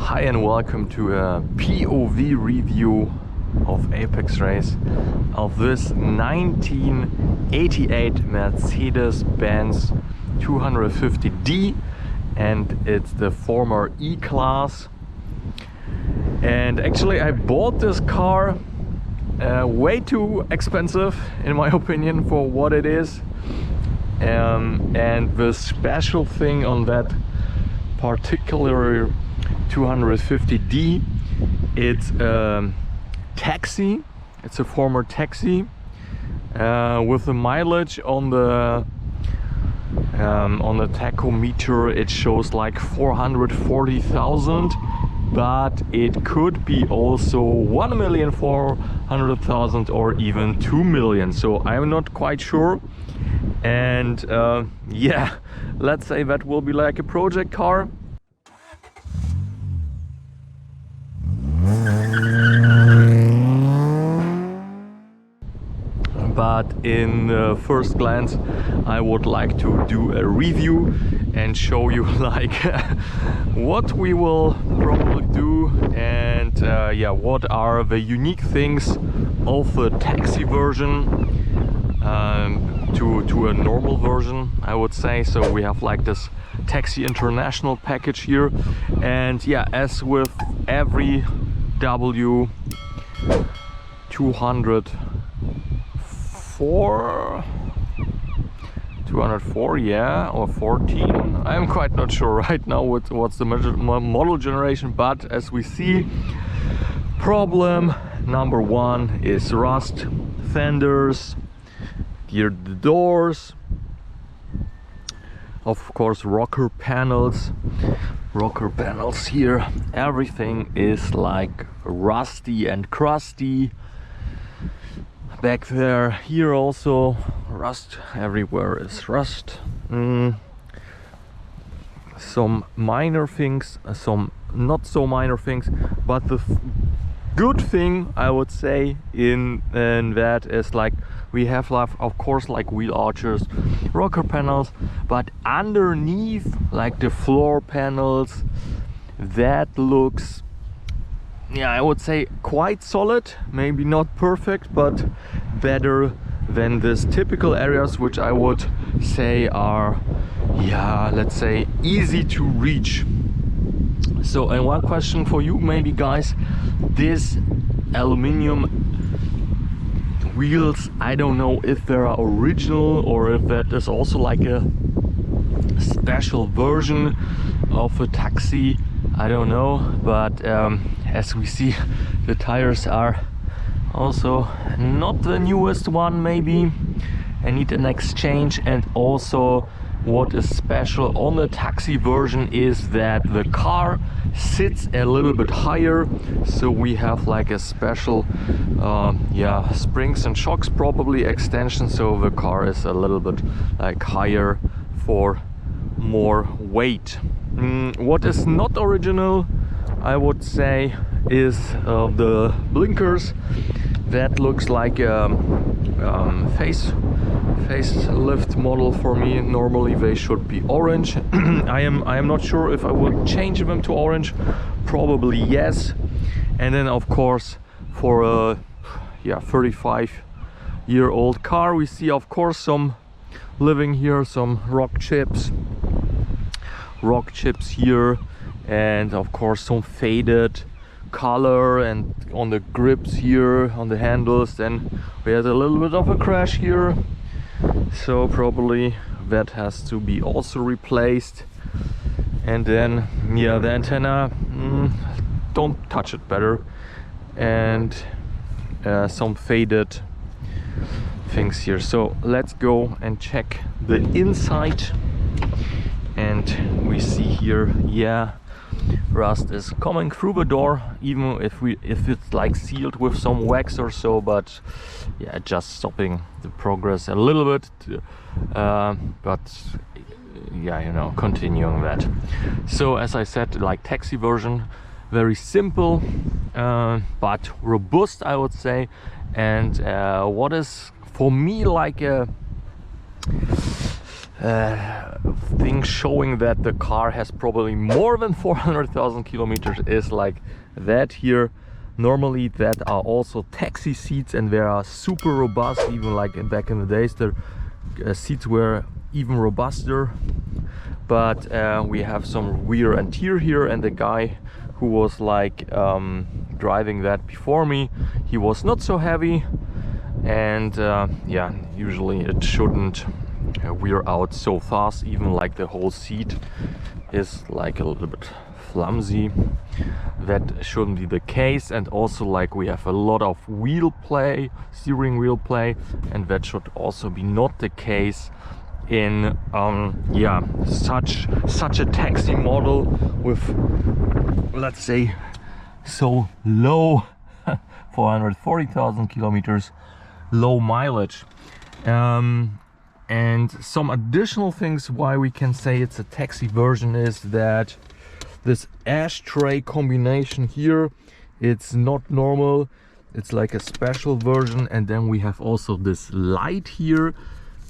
Hi and welcome to a POV review of Apex Race of this 1988 Mercedes Benz 250D, and it's the former E-Class. And actually I bought this car way too expensive in my opinion for what it is, and the special thing on that particular 250D, it's a taxi. It's a former taxi with the mileage on the tachometer. It shows like 440,000, but it could be also 1,400,000 or even 2 million, so I'm not quite sure. And yeah, let's say that will be like a project car. But in the first glance I would like to do a review and show you like what we will probably do, and yeah, what are the unique things of the taxi version to a normal version, I would say. So we have like this Taxi International package here, and yeah, as with every W204, yeah, or 14, I'm quite not sure right now what's the model generation. But as we see, problem number one is rust, fenders, here the doors, of course rocker panels here. Everything is like rusty and crusty. Back there, here also rust, everywhere is rust. Some minor things, some not so minor things, but the good thing I would say in that is like we have of course like wheel archers, rocker panels, but underneath like the floor panels, that looks, yeah, I would say quite solid. Maybe not perfect, but better than this typical areas, which I would say are, yeah, let's say easy to reach. So, and one question for you maybe guys, this aluminum wheels, I don't know if they are original or if that is also like a special version of a taxi, I don't know. But as we see, the tires are also not the newest one. Maybe I need an exchange. And also what is special on the taxi version is that the car sits a little bit higher, so we have like a special yeah, springs and shocks, probably extension, so the car is a little bit like higher for more weight. What is not original, I would say, is the blinkers. That looks like a facelift model for me. Normally they should be orange. I am not sure if I will change them to orange. Probably yes. And then of course for a 35-year-old car, we see of course some living here, some rock chips here, and of course some faded color and on the grips here, on the handles. Then we had a little bit of a crash here, so probably that has to be also replaced. And then yeah, the antenna, don't touch it better, and some faded things here. So let's go and check the inside. And we see here, yeah, rust is coming through the door, even if it's like sealed with some wax or so. But yeah, just stopping the progress a little bit, but yeah, you know, continuing that. So as I said, like taxi version, very simple but robust, I would say. And what is for me like a thing showing that the car has probably more than 400,000 kilometers is like that here. Normally that are also taxi seats, and they are super robust. Even like back in the days, the seats were even robuster. But we have some rear adhere here, and the guy who was like driving that before me, he was not so heavy, and yeah, usually it shouldn't wear out so fast. Even like the whole seat is like a little bit flimsy. That shouldn't be the case. And also like we have a lot of wheel play, steering wheel play, and that should also be not the case in yeah, such a taxi model with, let's say, so low 440,000 kilometers, low mileage. And some additional things why we can say it's a taxi version is that this ashtray combination here, it's not normal, it's like a special version. And then we have also this light here,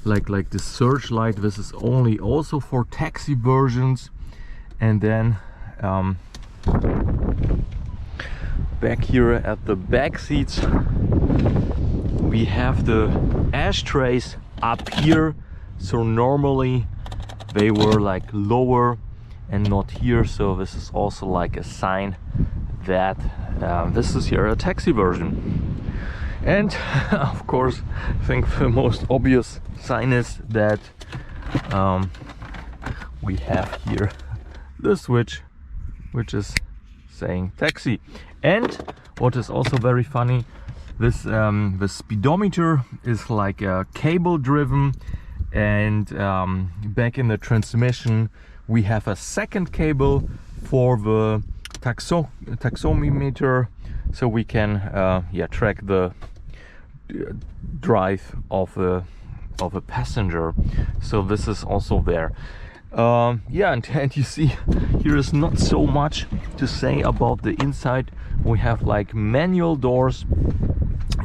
like the searchlight. This is only also for taxi versions. And then back here at the back seats, we have the ashtrays up here. So normally they were like lower and not here, so this is also like a sign that this is here a taxi version. And of course, I think the most obvious sign is that we have here the switch, which is saying taxi. And what is also very funny, this the speedometer is like a cable driven, and back in the transmission we have a second cable for the tachometer, so we can yeah, track the drive of a passenger. So this is also there. Yeah, and you see here is not so much to say about the inside. We have like manual doors,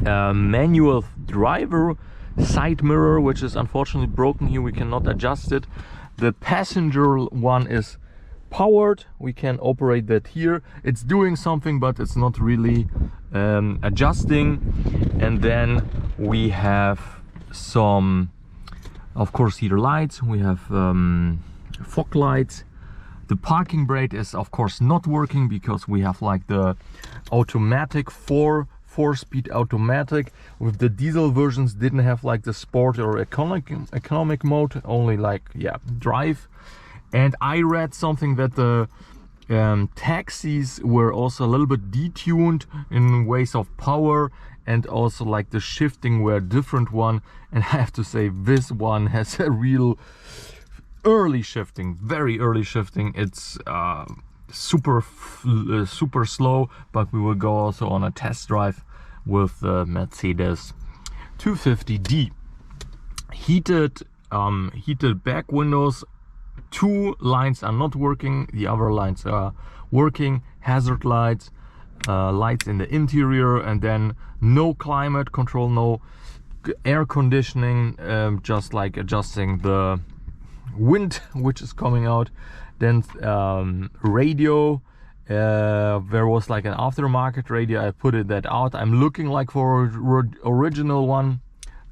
manual driver side mirror, which is unfortunately broken here, we cannot adjust it. The passenger one is powered, we can operate that here. It's doing something, but it's not really adjusting. And then we have some, of course, heater lights, we have fog lights. The parking brake is of course not working because we have like the automatic four-speed automatic. With the diesel versions didn't have like the sport or economic mode, only like, yeah, drive. And I read something that the taxis were also a little bit detuned in ways of power, and also like the shifting were a different one. And I have to say this one has a real early shifting, very early shifting. It's super slow, but we will go also on a test drive with the Mercedes 250D. Heated back windows. Two lines are not working, the other lines are working. Hazard lights, lights in the interior, and then no climate control, no air conditioning, just like adjusting the wind which is coming out. Then radio, there was like an aftermarket radio, I put that out. I'm looking like for original one,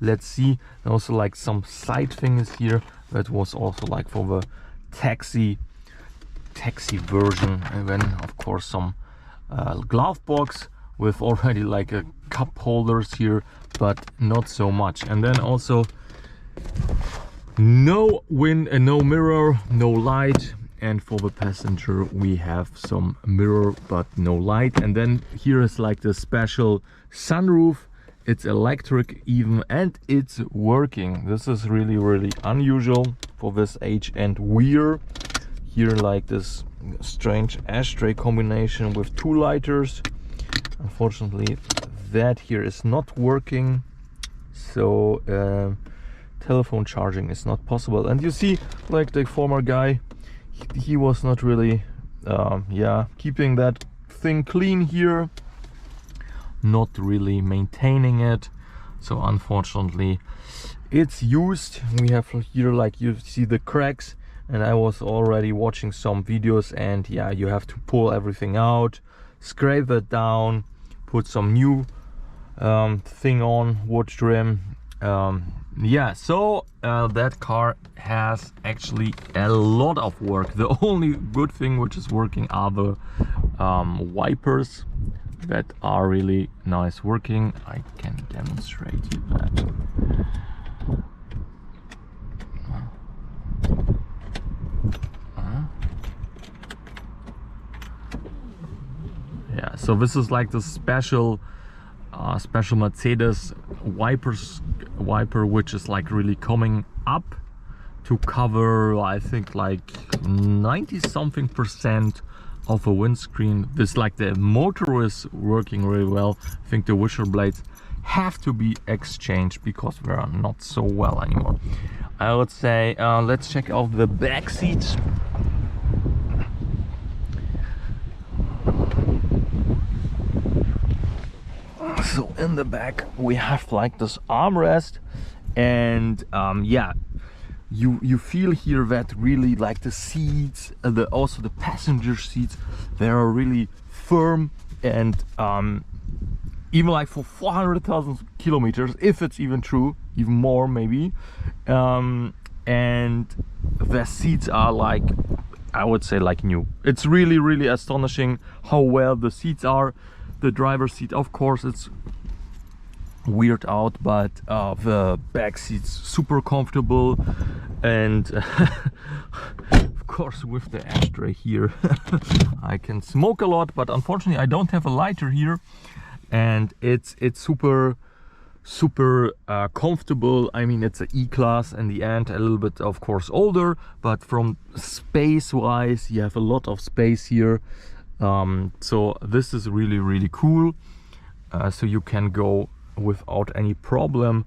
let's see. And also like some side things here, that was also like for the taxi version. And then of course some glove box with already like a cup holders here, but not so much. And then also no wind and no mirror, no light. And for the passenger we have some mirror but no light. And then here is like the special sunroof. It's electric even, and it's working. This is really unusual for this age. And we're here like this strange ashtray combination with two lighters. Unfortunately that here is not working, so telephone charging is not possible. And you see like the former guy, he was not really yeah, keeping that thing clean here, not really maintaining it. So unfortunately it's used. We have here, like you see the cracks, and I was already watching some videos, and yeah, you have to pull everything out, scrape it down, put some new thing on, wood trim. Yeah, so that car has actually a lot of work. The only good thing which is working are the wipers that are really nice working. I can demonstrate you that. Yeah, so this is like the special Mercedes wiper, which is like really coming up to cover, I think, like 90-something% of a windscreen. This, like, the motor is working really well. I think the washer blades have to be exchanged because they are not so well anymore. I would say let's check out the back seats. So in the back we have like this armrest, and yeah, you feel here that really, like, the seats, also the passenger seats, they are really firm, and even like for 400,000 kilometers, if it's even true, even more maybe, and the seats are, like, I would say, like new. It's really astonishing how well the seats are. The driver's seat, of course, it's weird out, but the back seat's super comfortable, and of course with the ashtray here I can smoke a lot, but unfortunately I don't have a lighter here, and it's super comfortable. I mean, it's an E-Class in the end, a little bit of course older, but from space wise you have a lot of space here. So this is really cool. So you can go without any problem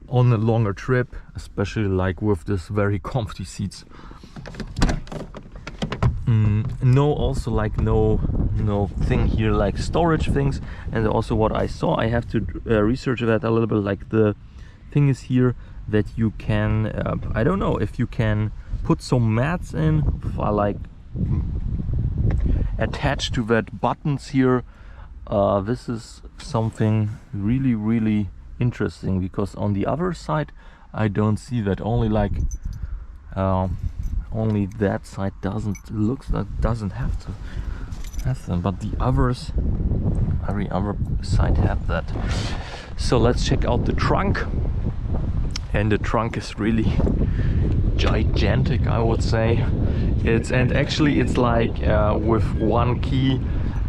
on a longer trip, especially like with this very comfy seats. No, also like no thing here like storage things. And also what I saw, I have to research that a little bit, like the thing is here that you can I don't know if you can put some mats in for, like, attached to that buttons here. This is something really interesting, because on the other side I don't see that. Only like only that side doesn't have them, but the others, every other side have that. So let's check out the trunk, and the trunk is really gigantic, I would say. And actually it's like with one key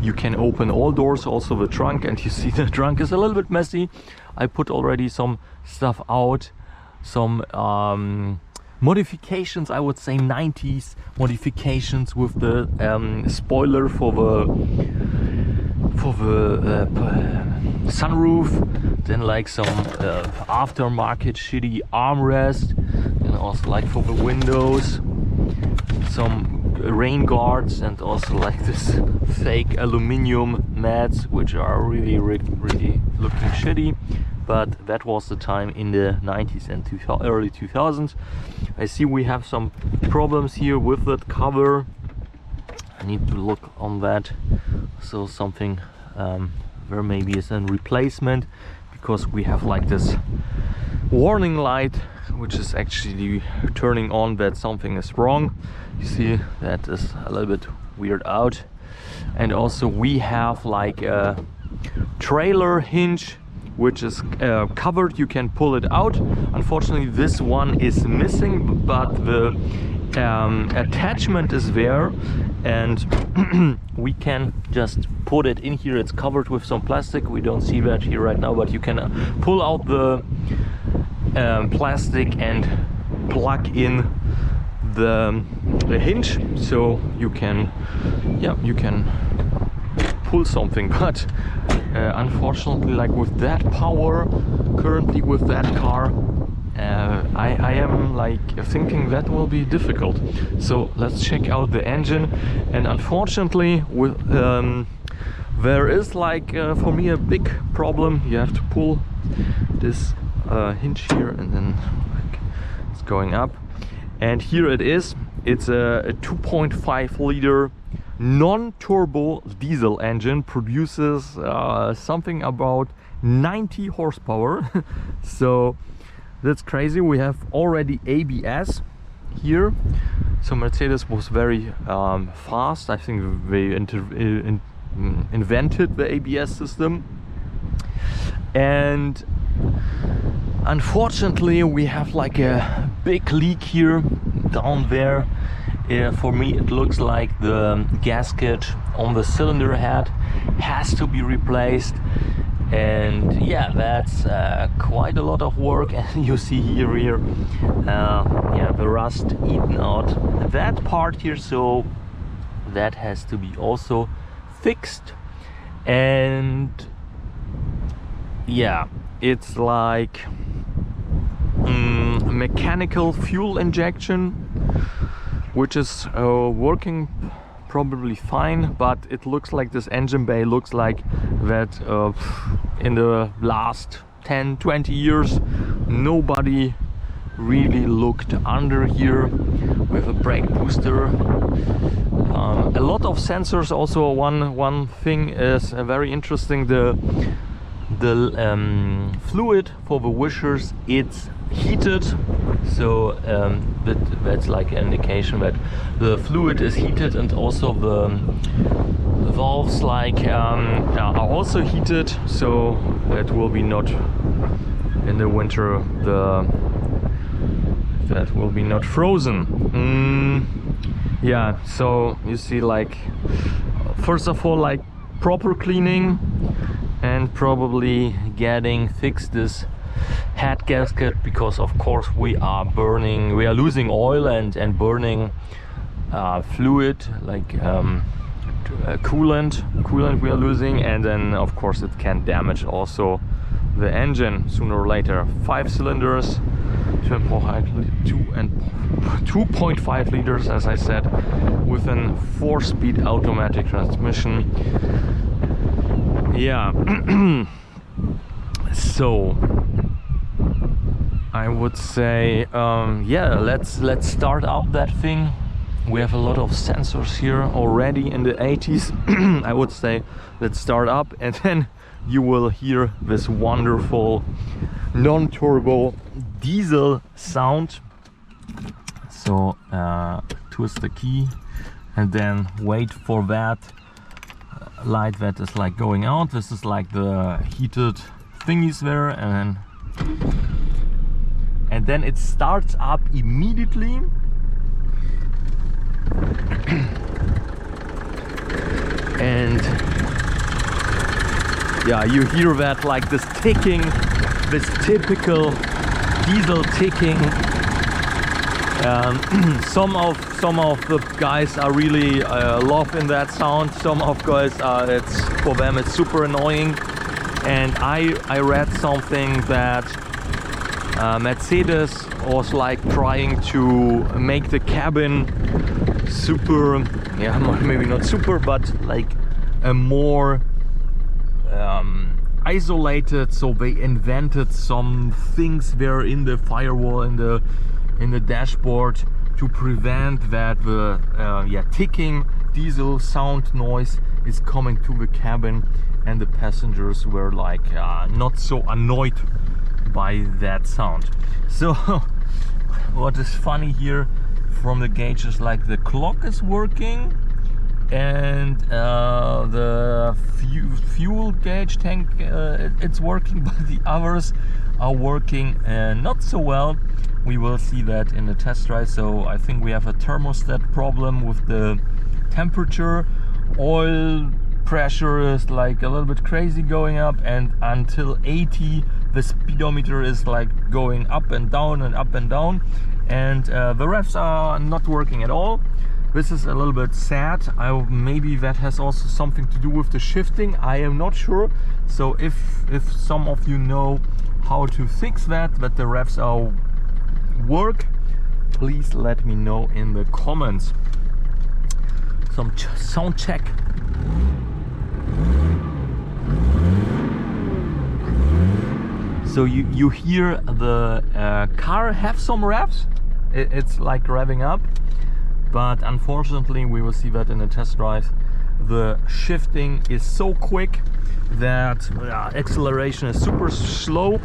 you can open all doors, also the trunk, and you see the trunk is a little bit messy. I put already some stuff out, some modifications, I would say 90s modifications with the spoiler for the sunroof, then like some aftermarket shitty armrest, and also like for the windows some rain guards, and also like this fake aluminum mats, which are really looking shitty, but that was the time in the 90s and early 2000s. I see we have some problems here with that cover. I need to look on that. So something there maybe is a replacement, because we have like this warning light which is actually turning on that something is wrong. You see that is a little bit weird out. And also we have like a trailer hinge which is covered. You can pull it out. Unfortunately this one is missing, but the attachment is there, and we can just put it in here. It's covered with some plastic. We don't see that here right now, but you can pull out the plastic and plug in the hinge, so you can pull something. But unfortunately, like with that power currently with that car, I am like thinking that will be difficult. So let's check out the engine, and unfortunately with there is like for me a big problem. You have to pull this hinge here, and then like it's going up, And here it is. It's a 2.5 liter non-turbo diesel engine, produces something about 90 horsepower. So that's crazy. We have already ABS here, so Mercedes was very fast. I think they invented the ABS system. And unfortunately we have like a big leak here down there. For me it looks like the gasket on the cylinder head has to be replaced, and yeah, that's quite a lot of work. And you see here yeah, the rust eaten out that part here, so that has to be also fixed. And yeah, it's like mechanical fuel injection, which is working probably fine, but it looks like this engine bay looks like that in the last 10-20 years nobody really looked under here with a brake booster. A lot of sensors. Also one thing is very interesting, the fluid for the washers, it's heated, so that's like an indication that the fluid is heated, and also the valves like are also heated, so that will be not in the winter, that will be not frozen. Yeah, so you see, like, first of all, like proper cleaning and probably getting fixed this head gasket, because of course we are losing oil and burning fluid, like coolant we are losing, and then of course it can damage also the engine sooner or later. 5 cylinders, 2.5 liters, as I said, with a 4-speed automatic transmission. Yeah. So I would say yeah, let's start up that thing. We have a lot of sensors here already in the 80s. I would say let's start up, and then you will hear this wonderful non-turbo diesel sound. So twist the key and then wait for that light that is like going out. This is like the heated thingies there, and then it starts up immediately. And yeah, you hear that, like this ticking, this typical diesel ticking. Some of the guys are really loving that sound. Some of guys it's for them it's super annoying. And I read something that Mercedes was like trying to make the cabin super, yeah, maybe not super, but like a more isolated. So they invented some things there in the firewall, in the dashboard, to prevent that the ticking diesel sound noise is coming to the cabin, and the passengers were like not so annoyed by that sound. So what is funny here from the gauge is like the clock is working, and the fuel gauge tank it's working, but the others are working not so well. We will see that in the test drive. So I think we have a thermostat problem with the temperature. Oil pressure is like a little bit crazy going up, and until 80 the speedometer is like going up and down and up and down, and the revs are not working at all. This is a little bit sad. Maybe that has also something to do with the shifting, I am not sure. So if some of you know how to fix that the revs are work, please let me know in the comments. Some sound check. So you hear the car have some revs. it's like revving up, but unfortunately we will see that in the test drive. The shifting is so quick that acceleration is super slow.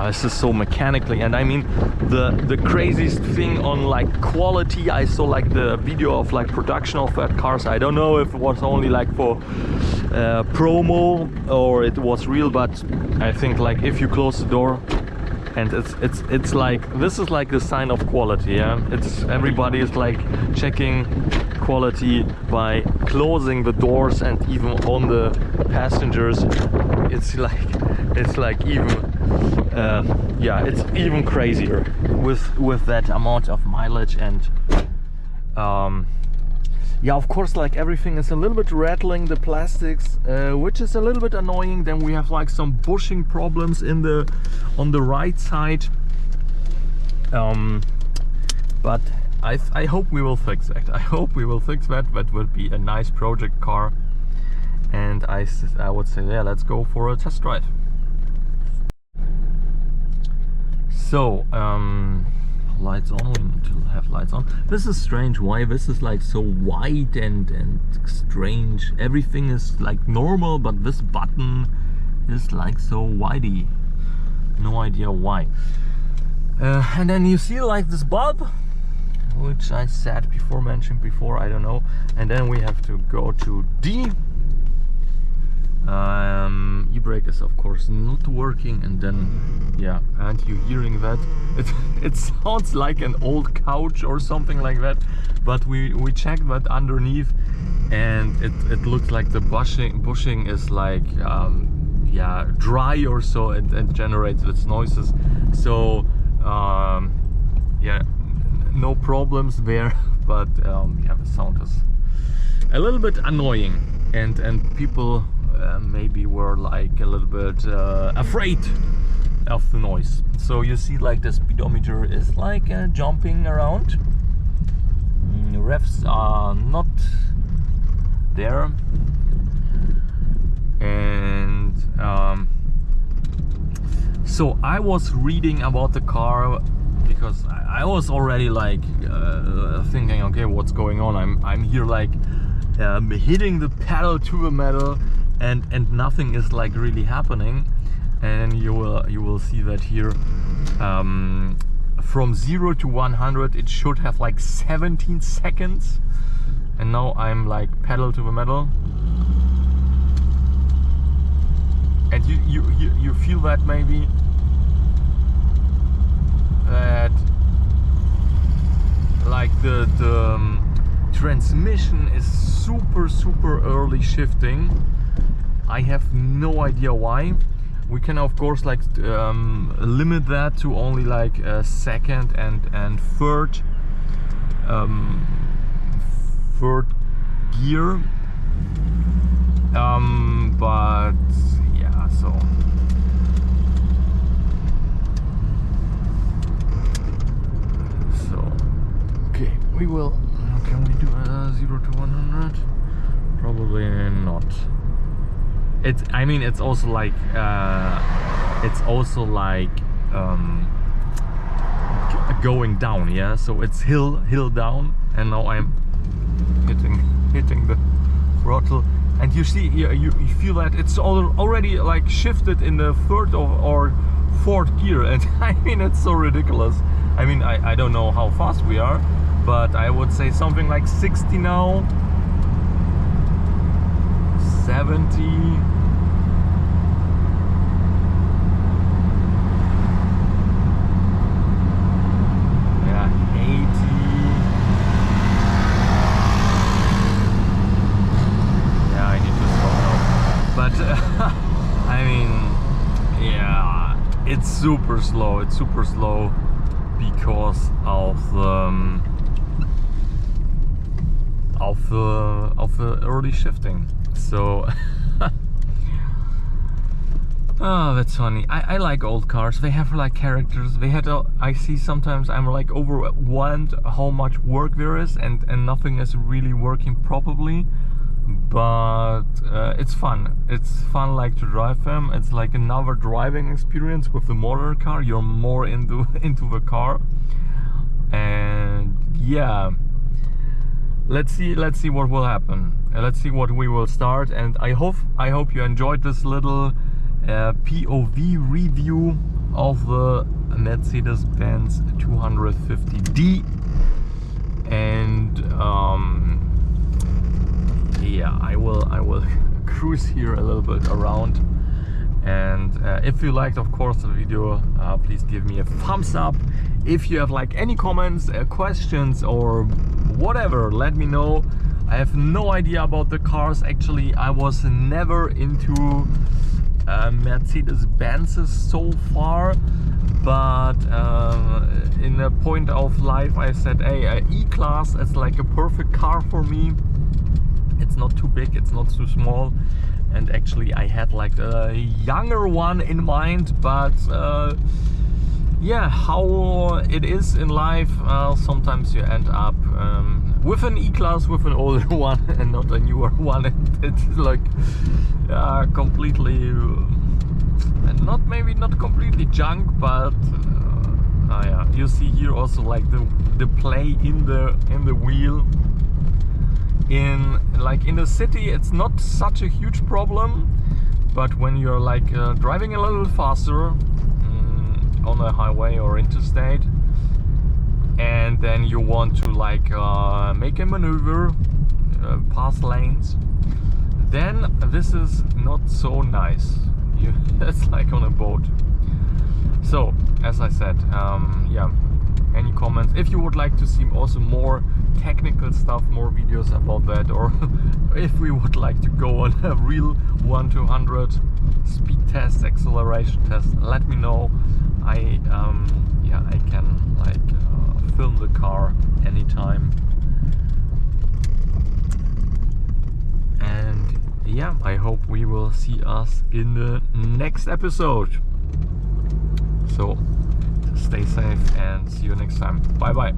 This is so mechanically, and I mean the craziest thing on like quality, I saw like the video of like production of that cars. I don't know if it was only like for promo or it was real, but I think like if you close the door, and it's like, this is like the sign of quality. Yeah, it's, everybody is like checking quality by closing the doors, and even on the passengers it's like even yeah, it's even crazier with that amount of mileage. And yeah, of course, like everything is a little bit rattling, the plastics, which is a little bit annoying. Then we have like some bushing problems in the on the right side, but I hope we will fix that. I hope we will fix that. That would be a nice project car, and I would say, yeah, let's go for a test drive. So lights on, we need to have lights on. This is strange, why this is like so wide and strange. Everything is like normal, but this button is like so widey. No idea why. And then you see like this bulb, which I said before, mentioned before, I don't know. And then we have to go to D. E-brake is of course not working, and then yeah, and you hearing that it sounds like an old couch or something like that, but we checked that underneath, and it looks like the bushing is like yeah, dry or so, and generates its noises. So yeah, no problems there, but yeah, the sound is a little bit annoying, and people maybe were like a little bit afraid of the noise. So you see like the speedometer is like jumping around. Revs are not there, and so I was reading about the car, because I was already like thinking, okay, what's going on? I'm here like hitting the pedal to the metal, and nothing is like really happening. And you will see that here, from 0 to 100 it should have like 17 seconds, and now I'm like pedal to the metal, and you feel that maybe that like the transmission is super early shifting. I have no idea why. We can of course like limit that to only like second and third gear, but yeah, so okay, we will. Can we do 0 to 100? Probably not. I mean, it's also like going down, yeah. So it's hill down, and now I'm hitting the throttle, and you see, you feel that it's already like shifted in the third or fourth gear, and I mean, it's so ridiculous. I mean, I don't know how fast we are, but I would say something like 60 now, 70. Yeah, 80. Yeah, I need to stop now. But I mean, yeah, it's super slow. It's super slow because of the early shifting. So oh, that's funny. I like old cars. They have like characters. They had I see sometimes I'm like overwhelmed how much work there is, and nothing is really working properly. but it's fun. It's fun like to drive them. It's like another driving experience with the modern car. You're more into the car, and yeah, let's see what will happen. Let's see what we will start, and I hope you enjoyed this little POV review of the Mercedes Benz 250D. And yeah, I will cruise here a little bit around, and if you liked, of course, the video, please give me a thumbs up. If you have like any comments, questions, or whatever, let me know. I have no idea about the cars. Actually, I was never into Mercedes Benzes so far, but in a point of life I said, hey, E-Class is like a perfect car for me. It's not too big, it's not too small, and actually I had like a younger one in mind, but yeah, how it is in life, sometimes you end up with an E-Class, with an older one and not a newer one, and it's like completely maybe not completely junk, but yeah, you see here also like the play in the wheel. In the city it's not such a huge problem, but when you're like driving a little faster on a highway or interstate, and then you want to like make a maneuver, pass lanes, then this is not so nice. It's like on a boat. So as I said, yeah, any comments, if you would like to see also more technical stuff, more videos about that, or if we would like to go on a real 1-200 speed test, acceleration test, let me know. Yeah, I can like film the car anytime. And yeah, I hope we will see us in the next episode. So stay safe and see you next time. Bye bye.